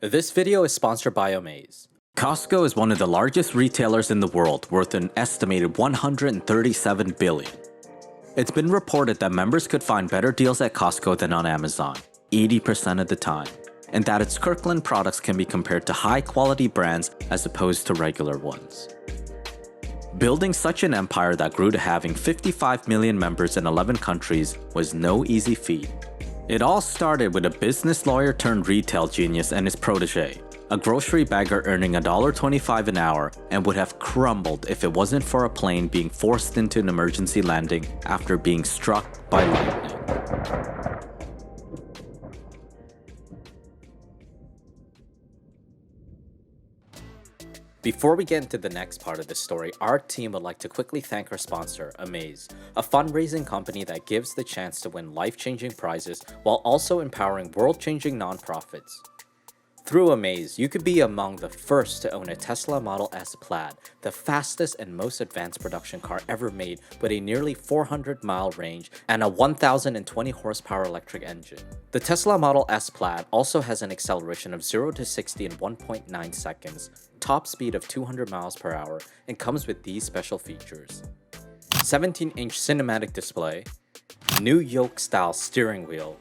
This video is sponsored by Amaze. Costco is one of the largest retailers in the world, worth an estimated $137 billion. It's been reported that members could find better deals at Costco than on Amazon, 80% of the time, and that its Kirkland products can be compared to high-quality brands as opposed to regular ones. Building such an empire that grew to having 55 million members in 11 countries was no easy feat. It all started with a business lawyer turned retail genius and his protégée, a grocery bagger earning $1.25 an hour and would have crumbled if it wasn't for a plane being forced into an emergency landing after being struck by lightning. Before we get into the next part of the story, our team would like to quickly thank our sponsor, Amaze, a fundraising company that gives the chance to win life-changing prizes while also empowering world-changing nonprofits. Through Amaze, you could be among the first to own a Tesla Model S Plaid, the fastest and most advanced production car ever made with a nearly 400-mile range and a 1,020 horsepower electric engine. The Tesla Model S Plaid also has an acceleration of 0 to 60 in 1.9 seconds, top speed of 200 miles per hour, and comes with these special features: 17-inch cinematic display, new yoke-style steering wheel,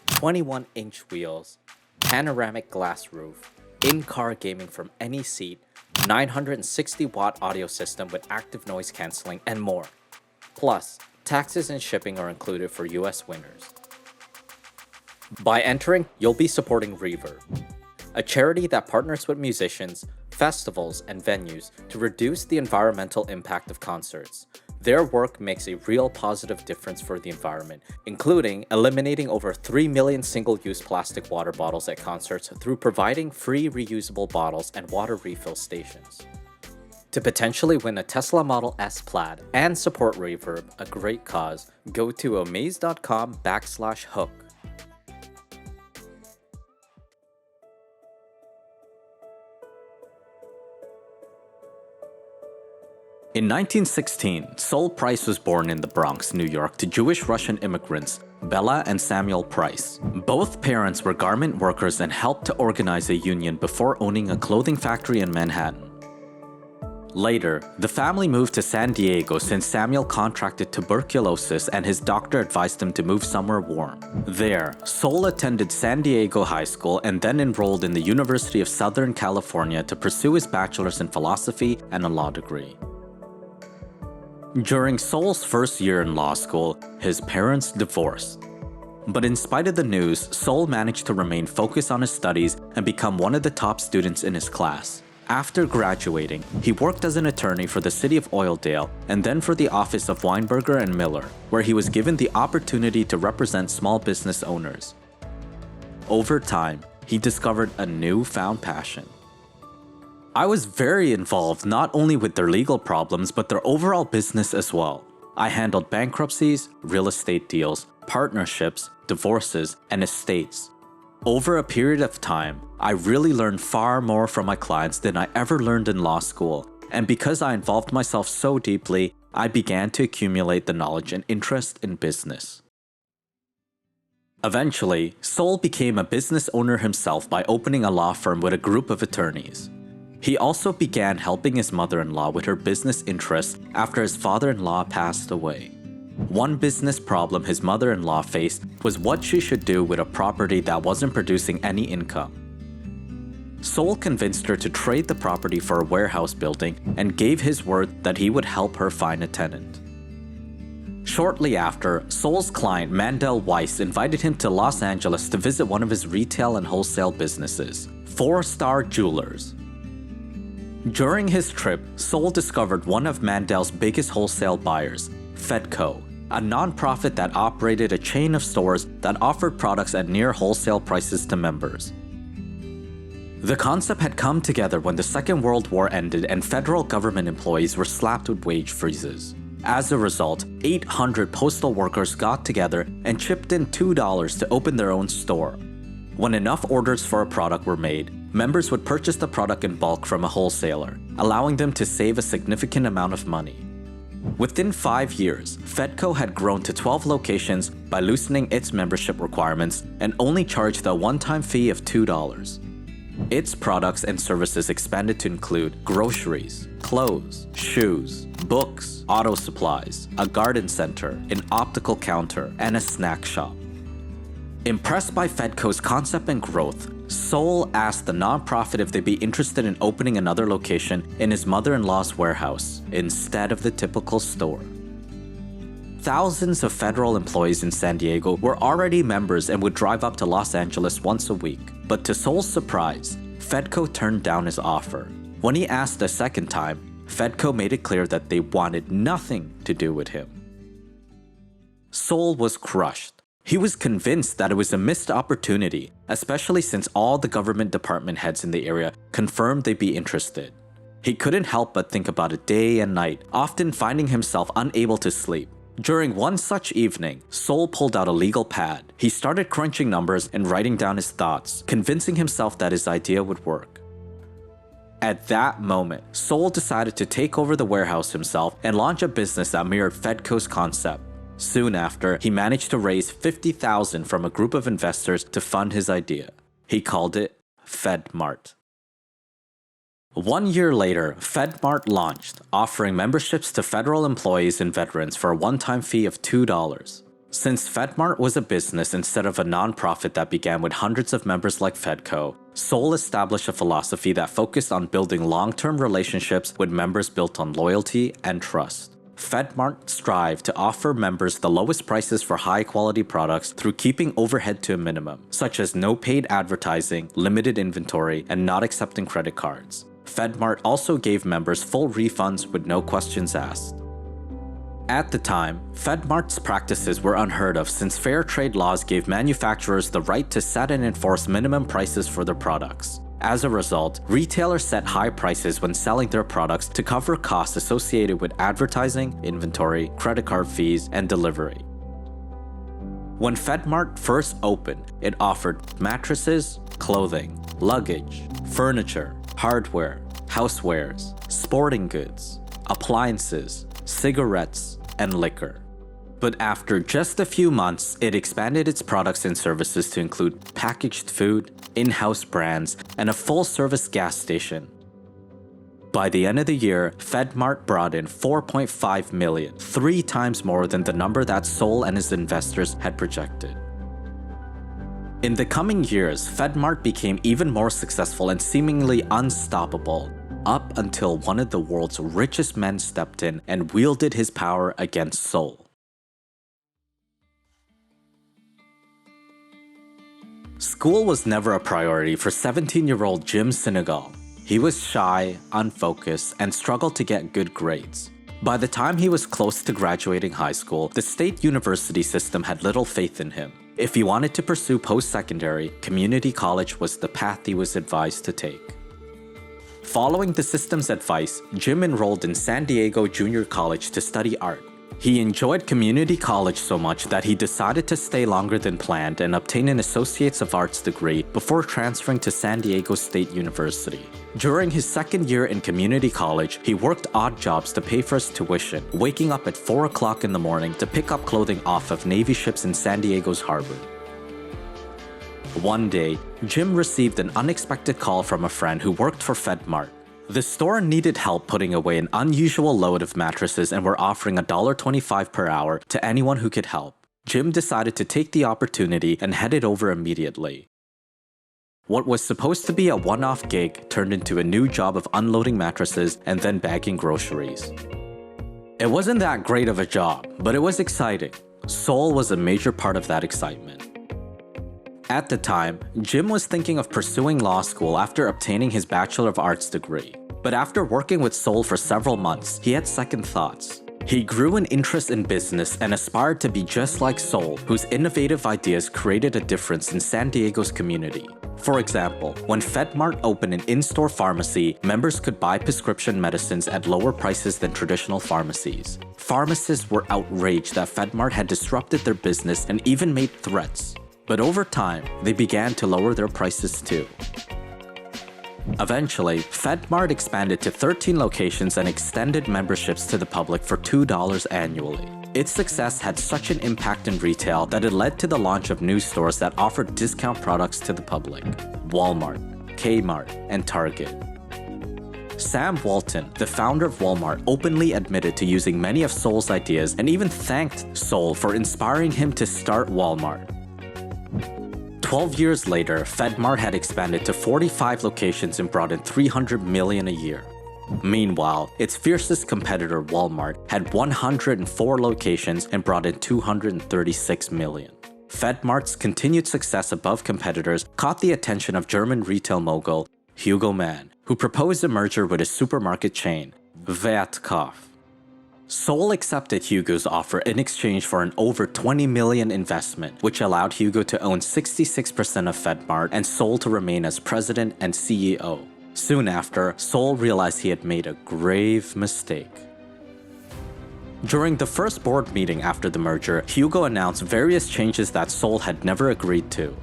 21-inch wheels, panoramic glass roof, in-car gaming from any seat, 960-watt audio system with active noise cancelling, and more. Plus, taxes and shipping are included for US winners. By entering, you'll be supporting Reverb, a charity that partners with musicians, festivals, and venues to reduce the environmental impact of concerts. Their work makes a real positive difference for the environment, including eliminating over 3 million single-use plastic water bottles at concerts through providing free reusable bottles and water refill stations. To potentially win a Tesla Model S Plaid and support Reverb, a great cause, go to amaze.com/hook. In 1916, Sol Price was born in the Bronx, New York, to Jewish-Russian immigrants, Bella and Samuel Price. Both parents were garment workers and helped to organize a union before owning a clothing factory in Manhattan. Later, the family moved to San Diego since Samuel contracted tuberculosis and his doctor advised him to move somewhere warm. There, Sol attended San Diego High School and then enrolled in the University of Southern California to pursue his bachelor's in philosophy and a law degree. During Sol's first year in law school, his parents divorced. But in spite of the news, Sol managed to remain focused on his studies and become one of the top students in his class. After graduating, he worked as an attorney for the city of Oildale and then for the office of Weinberger and Miller, where he was given the opportunity to represent small business owners. Over time, he discovered a newfound passion. I was very involved not only with their legal problems but their overall business as well. I handled bankruptcies, real estate deals, partnerships, divorces, and estates. Over a period of time, I really learned far more from my clients than I ever learned in law school, and because I involved myself so deeply, I began to accumulate the knowledge and interest in business. Eventually, Sol became a business owner himself by opening a law firm with a group of attorneys. He also began helping his mother-in-law with her business interests after his father-in-law passed away. One business problem his mother-in-law faced was what she should do with a property that wasn't producing any income. Sol convinced her to trade the property for a warehouse building and gave his word that he would help her find a tenant. Shortly after, Sol's client Mandel Weiss invited him to Los Angeles to visit one of his retail and wholesale businesses, 4-Star Jewelers. During his trip, Sol discovered one of Mandel's biggest wholesale buyers, Fedco, a nonprofit that operated a chain of stores that offered products at near wholesale prices to members. The concept had come together when the Second World War ended and federal government employees were slapped with wage freezes. As a result, 800 postal workers got together and chipped in $2 to open their own store. When enough orders for a product were made, members would purchase the product in bulk from a wholesaler, allowing them to save a significant amount of money. Within 5 years, Fedco had grown to 12 locations by loosening its membership requirements and only charged a one-time fee of $2. Its products and services expanded to include groceries, clothes, shoes, books, auto supplies, a garden center, an optical counter, and a snack shop. Impressed by Fedco's concept and growth, Sol asked the nonprofit if they'd be interested in opening another location in his mother-in-law's warehouse instead of the typical store. Thousands of federal employees in San Diego were already members and would drive up to Los Angeles once a week. But to Sol's surprise, Fedco turned down his offer. When he asked a second time, Fedco made it clear that they wanted nothing to do with him. Sol was crushed. He was convinced that it was a missed opportunity, especially since all the government department heads in the area confirmed they'd be interested. He couldn't help but think about it day and night, often finding himself unable to sleep. During one such evening, Sol pulled out a legal pad. He started crunching numbers and writing down his thoughts, convincing himself that his idea would work. At that moment, Sol decided to take over the warehouse himself and launch a business that mirrored Fedco's concept. Soon after, he managed to raise $50,000 from a group of investors to fund his idea. He called it FedMart. 1 year later, FedMart launched, offering memberships to federal employees and veterans for a one-time fee of $2. Since FedMart was a business instead of a nonprofit that began with hundreds of members like Fedco, Sol established a philosophy that focused on building long-term relationships with members built on loyalty and trust. FedMart strived to offer members the lowest prices for high-quality products through keeping overhead to a minimum, such as no paid advertising, limited inventory, and not accepting credit cards. FedMart also gave members full refunds with no questions asked. At the time, FedMart's practices were unheard of since fair trade laws gave manufacturers the right to set and enforce minimum prices for their products. As a result, retailers set high prices when selling their products to cover costs associated with advertising, inventory, credit card fees, and delivery. When FedMart first opened, it offered mattresses, clothing, luggage, furniture, hardware, housewares, sporting goods, appliances, cigarettes, and liquor. But after just a few months, it expanded its products and services to include packaged food, in-house brands, and a full-service gas station. By the end of the year, FedMart brought in $4.5 million, 3 times more than the number that Sol and his investors had projected. In the coming years, FedMart became even more successful and seemingly unstoppable, up until one of the world's richest men stepped in and wielded his power against Sol. School was never a priority for 17-year-old Jim Sinegal. He was shy, unfocused, and struggled to get good grades. By the time he was close to graduating high school, the state university system had little faith in him. If he wanted to pursue post-secondary, community college was the path he was advised to take. Following the system's advice, Jim enrolled in San Diego Junior College to study art. He enjoyed community college so much that he decided to stay longer than planned and obtain an Associates of Arts degree before transferring to San Diego State University. During his second year in community college, he worked odd jobs to pay for his tuition, waking up at 4 o'clock in the morning to pick up clothing off of Navy ships in San Diego's harbor. One day, Jim received an unexpected call from a friend who worked for FedMart. The store needed help putting away an unusual load of mattresses and were offering $1.25 per hour to anyone who could help. Jim decided to take the opportunity and headed over immediately. What was supposed to be a one-off gig turned into a new job of unloading mattresses and then bagging groceries. It wasn't that great of a job, but it was exciting. Sol was a major part of that excitement. At the time, Jim was thinking of pursuing law school after obtaining his Bachelor of Arts degree. But after working with Sol for several months, he had second thoughts. He grew an interest in business and aspired to be just like Sol, whose innovative ideas created a difference in San Diego's community. For example, when FedMart opened an in-store pharmacy, members could buy prescription medicines at lower prices than traditional pharmacies. Pharmacists were outraged that FedMart had disrupted their business and even made threats. But over time, they began to lower their prices too. Eventually, FedMart expanded to 13 locations and extended memberships to the public for $2 annually. Its success had such an impact in retail that it led to the launch of new stores that offered discount products to the public. Walmart, Kmart, and Target. Sam Walton, the founder of Walmart, openly admitted to using many of Seoul's ideas and even thanked Seoul for inspiring him to start Walmart. 12 years later, FedMart had expanded to 45 locations and brought in $300 million a year. Meanwhile, its fiercest competitor Walmart had 104 locations and brought in $236 million. FedMart's continued success above competitors caught the attention of German retail mogul Hugo Mann, who proposed a merger with his supermarket chain, Fedco. Seoul accepted Hugo's offer in exchange for an over $20 million investment, which allowed Hugo to own 66% of FedMart and Seoul to remain as president and CEO. Soon after, Seoul realized he had made a grave mistake. During the first board meeting after the merger, Hugo announced various changes that Seoul had never agreed to.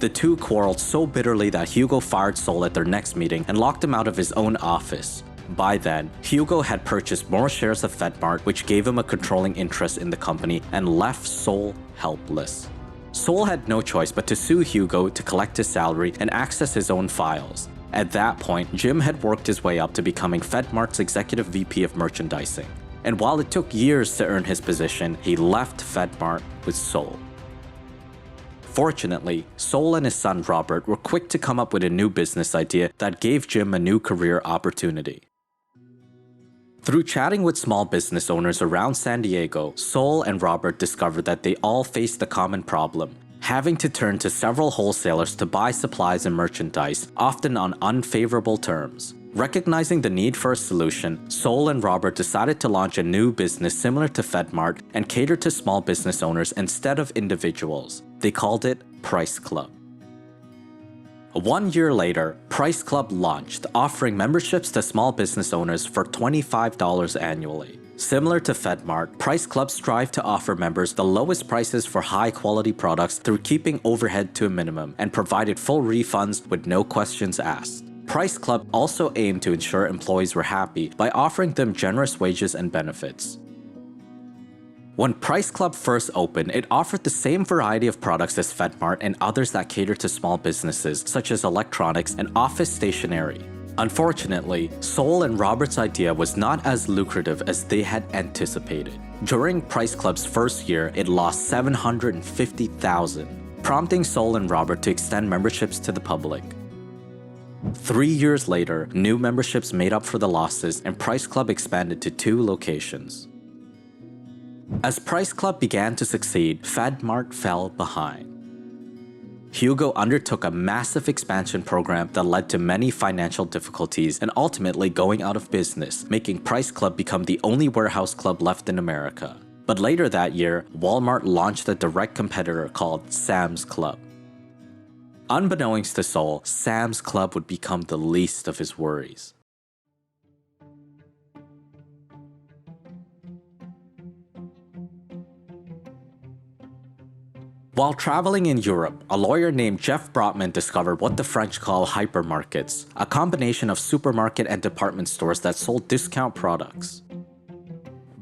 The two quarreled so bitterly that Hugo fired Seoul at their next meeting and locked him out of his own office. By then, Hugo had purchased more shares of FedMart, which gave him a controlling interest in the company and left Seoul helpless. Seoul had no choice but to sue Hugo to collect his salary and access his own files. At that point, Jim had worked his way up to becoming FedMart's executive VP of merchandising. And while it took years to earn his position, he left FedMart with Seoul. Fortunately, Seoul and his son Robert were quick to come up with a new business idea that gave Jim a new career opportunity. Through chatting with small business owners around San Diego, Seoul and Robert discovered that they all faced a common problem: having to turn to several wholesalers to buy supplies and merchandise, often on unfavorable terms. Recognizing the need for a solution, Seoul and Robert decided to launch a new business similar to FedMart and cater to small business owners instead of individuals. They called it Price Club. 1 year later, Price Club launched, offering memberships to small business owners for $25 annually. Similar to FedMart, Price Club strived to offer members the lowest prices for high-quality products through keeping overhead to a minimum and provided full refunds with no questions asked. Price Club also aimed to ensure employees were happy by offering them generous wages and benefits. When Price Club first opened, it offered the same variety of products as FedMart and others that cater to small businesses, such as electronics and office stationery. Unfortunately, Seoul and Robert's idea was not as lucrative as they had anticipated. During Price Club's first year, it lost $750,000, prompting Seoul and Robert to extend memberships to the public. 3 years later, new memberships made up for the losses and Price Club expanded to 2 locations. As Price Club began to succeed, FedMart fell behind. Hugo undertook a massive expansion program that led to many financial difficulties and ultimately going out of business, making Price Club become the only warehouse club left in America. But later that year, Walmart launched a direct competitor called Sam's Club. Unbeknownst to Seoul, Sam's Club would become the least of his worries. While traveling in Europe, a lawyer named Jeff Brottman discovered what the French call hypermarkets, a combination of supermarket and department stores that sold discount products.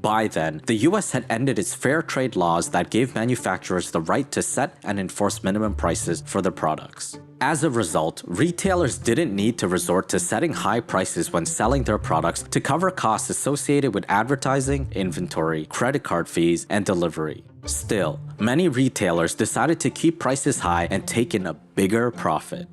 By then, the US had ended its fair trade laws that gave manufacturers the right to set and enforce minimum prices for their products. As a result, retailers didn't need to resort to setting high prices when selling their products to cover costs associated with advertising, inventory, credit card fees, and delivery. Still, many retailers decided to keep prices high and take in a bigger profit.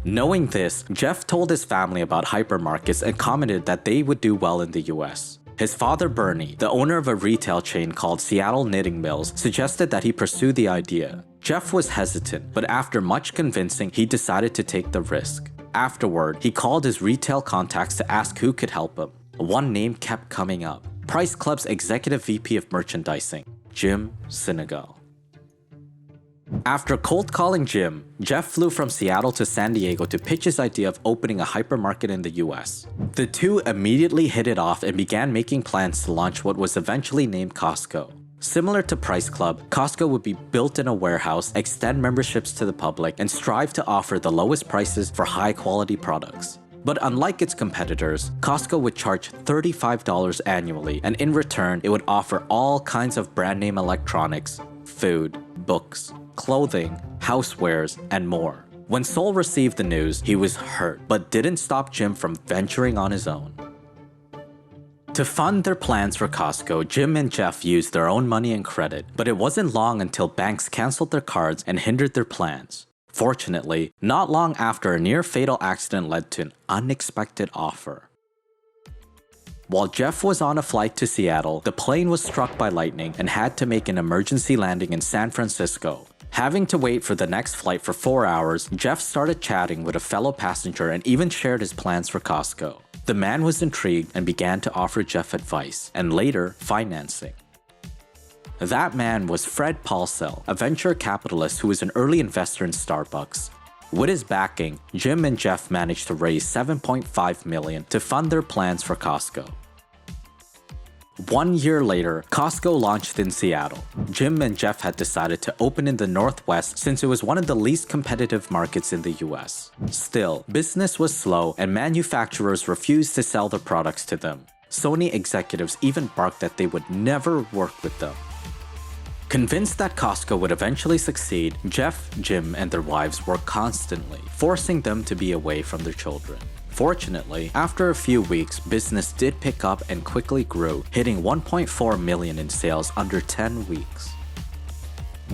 Knowing this, Jeff told his family about hypermarkets and commented that they would do well in the US. His father, Bernie, the owner of a retail chain called Seattle Knitting Mills, suggested that he pursue the idea. Jeff was hesitant, but after much convincing, he decided to take the risk. Afterward, he called his retail contacts to ask who could help him. One name kept coming up: Price Club's executive VP of merchandising, Jim Sinegal. After cold calling Jim, Jeff flew from Seattle to San Diego to pitch his idea of opening a hypermarket in the US. The two immediately hit it off and began making plans to launch what was eventually named Costco. Similar to Price Club, Costco would be built in a warehouse, extend memberships to the public, and strive to offer the lowest prices for high-quality products. But unlike its competitors, Costco would charge $35 annually, and in return, it would offer all kinds of brand-name electronics, food, books, clothing, housewares, and more. When Sol received the news, he was hurt, but didn't stop Jim from venturing on his own. To fund their plans for Costco, Jim and Jeff used their own money and credit, but it wasn't long until banks canceled their cards and hindered their plans. Fortunately, not long after, a near-fatal accident led to an unexpected offer. While Jeff was on a flight to Seattle, the plane was struck by lightning and had to make an emergency landing in San Francisco. Having to wait for the next flight for 4 hours, Jeff started chatting with a fellow passenger and even shared his plans for Costco. The man was intrigued and began to offer Jeff advice, and later, financing. That man was Fred Paulsell, a venture capitalist who was an early investor in Starbucks. With his backing, Jim and Jeff managed to raise $7.5 million to fund their plans for Costco. 1 year later, Costco launched in Seattle. Jim and Jeff had decided to open in the Northwest since it was one of the least competitive markets in the US. Still, business was slow and manufacturers refused to sell their products to them. Sony executives even barked that they would never work with them. Convinced that Costco would eventually succeed, Jeff, Jim, and their wives worked constantly, forcing them to be away from their children. Fortunately, after a few weeks, business did pick up and quickly grew, hitting $1.4 million in sales under 10 weeks.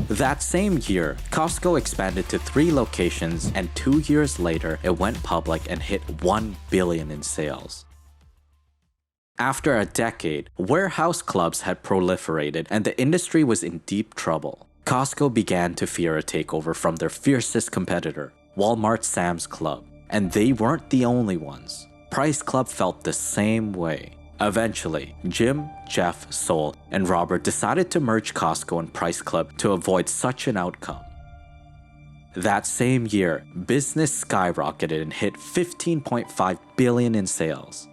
That same year, Costco expanded to 3 locations, and 2 years later, it went public and hit $1 billion in sales. After a decade, warehouse clubs had proliferated and the industry was in deep trouble. Costco began to fear a takeover from their fiercest competitor, Walmart's Sam's Club. And they weren't the only ones. Price Club felt the same way. Eventually, Jim, Jeff, Sol, and Robert decided to merge Costco and Price Club to avoid such an outcome. That same year, business skyrocketed and hit $15.5 billion in sales.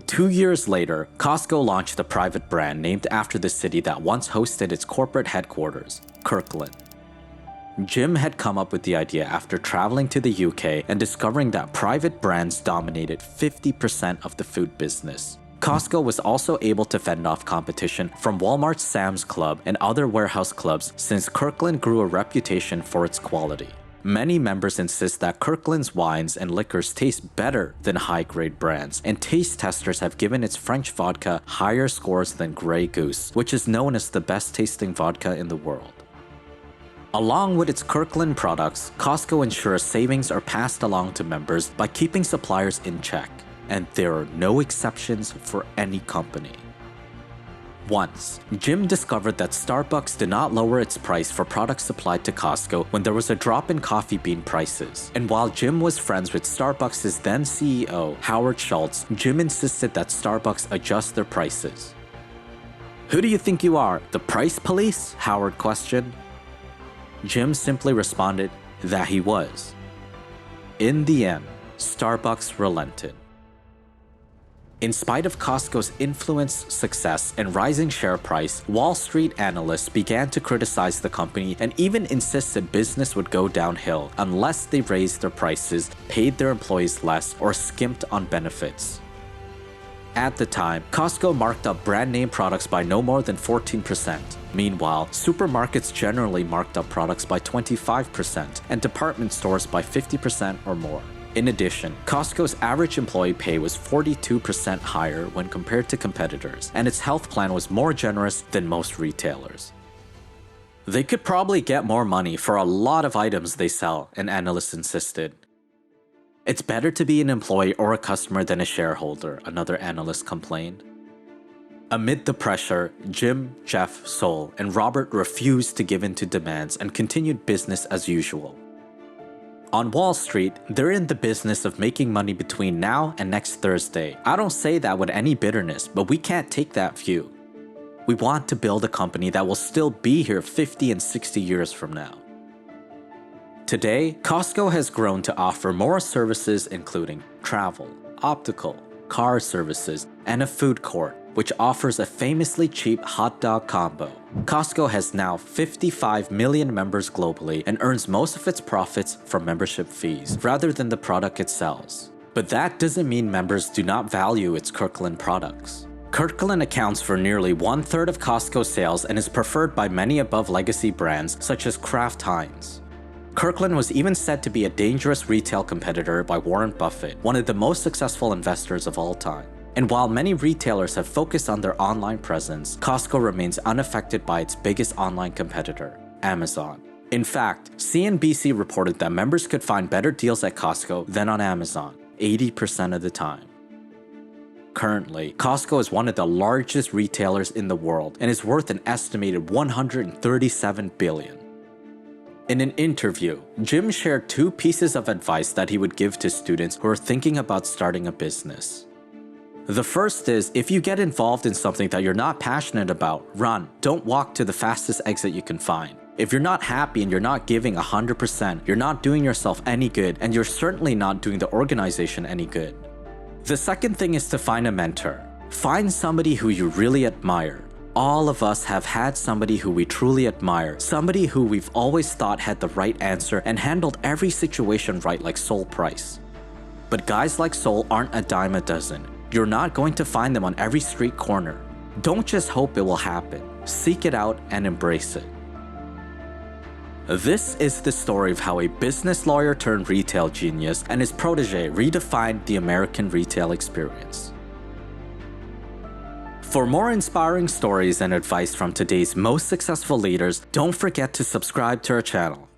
2 years later, Costco launched a private brand named after the city that once hosted its corporate headquarters, Kirkland. Jim had come up with the idea after traveling to the UK and discovering that private brands dominated 50% of the food business. Costco was also able to fend off competition from Walmart's Sam's Club and other warehouse clubs since Kirkland grew a reputation for its quality. Many members insist that Kirkland's wines and liquors taste better than high-grade brands, and taste testers have given its French vodka higher scores than Grey Goose, which is known as the best-tasting vodka in the world. Along with its Kirkland products, Costco ensures savings are passed along to members by keeping suppliers in check, and there are no exceptions for any company. Once, Jim discovered that Starbucks did not lower its price for products supplied to Costco when there was a drop in coffee bean prices. And while Jim was friends with Starbucks' then CEO, Howard Schultz, Jim insisted that Starbucks adjust their prices. "Who do you think you are, the price police?" Howard questioned. Jim simply responded that he was. In the end, Starbucks relented. In spite of Costco's influence, success, and rising share price, Wall Street analysts began to criticize the company and even insisted business would go downhill unless they raised their prices, paid their employees less, or skimped on benefits. At the time, Costco marked up brand name products by no more than 14%. Meanwhile, supermarkets generally marked up products by 25% and department stores by 50% or more. In addition, Costco's average employee pay was 42% higher when compared to competitors, and its health plan was more generous than most retailers. They could probably get more money for a lot of items they sell, an analyst insisted. It's better to be an employee or a customer than a shareholder, another analyst complained. Amid the pressure, Jim, Jeff, Sol, and Robert refused to give in to demands and continued business as usual. On Wall Street, they're in the business of making money between now and next Thursday. I don't say that with any bitterness, but we can't take that view. We want to build a company that will still be here 50 and 60 years from now. Today, Costco has grown to offer more services including travel, optical, car services, and a food court, which offers a famously cheap hot dog combo. Costco has now 55 million members globally and earns most of its profits from membership fees, rather than the product it sells. But that doesn't mean members do not value its Kirkland products. Kirkland accounts for nearly 1/3 of Costco sales and is preferred by many above legacy brands such as Kraft Heinz. Kirkland was even said to be a dangerous retail competitor by Warren Buffett, one of the most successful investors of all time. And while many retailers have focused on their online presence, Costco remains unaffected by its biggest online competitor, Amazon. In fact, CNBC reported that members could find better deals at Costco than on Amazon, 80% of the time. Currently, Costco is one of the largest retailers in the world and is worth an estimated $137 billion. In an interview, Jim shared 2 pieces of advice that he would give to students who are thinking about starting a business. The first is, if you get involved in something that you're not passionate about, run. Don't walk to the fastest exit you can find. If you're not happy and you're not giving 100%, you're not doing yourself any good, and you're certainly not doing the organization any good. The second thing is to find a mentor. Find somebody who you really admire. All of us have had somebody who we truly admire, somebody who we've always thought had the right answer and handled every situation right like Sol Price. But guys like Sol aren't a dime a dozen. You're not going to find them on every street corner. Don't just hope it will happen. Seek it out and embrace it. This is the story of how a business lawyer turned retail genius and his protege redefined the American retail experience. For more inspiring stories and advice from today's most successful leaders, don't forget to subscribe to our channel.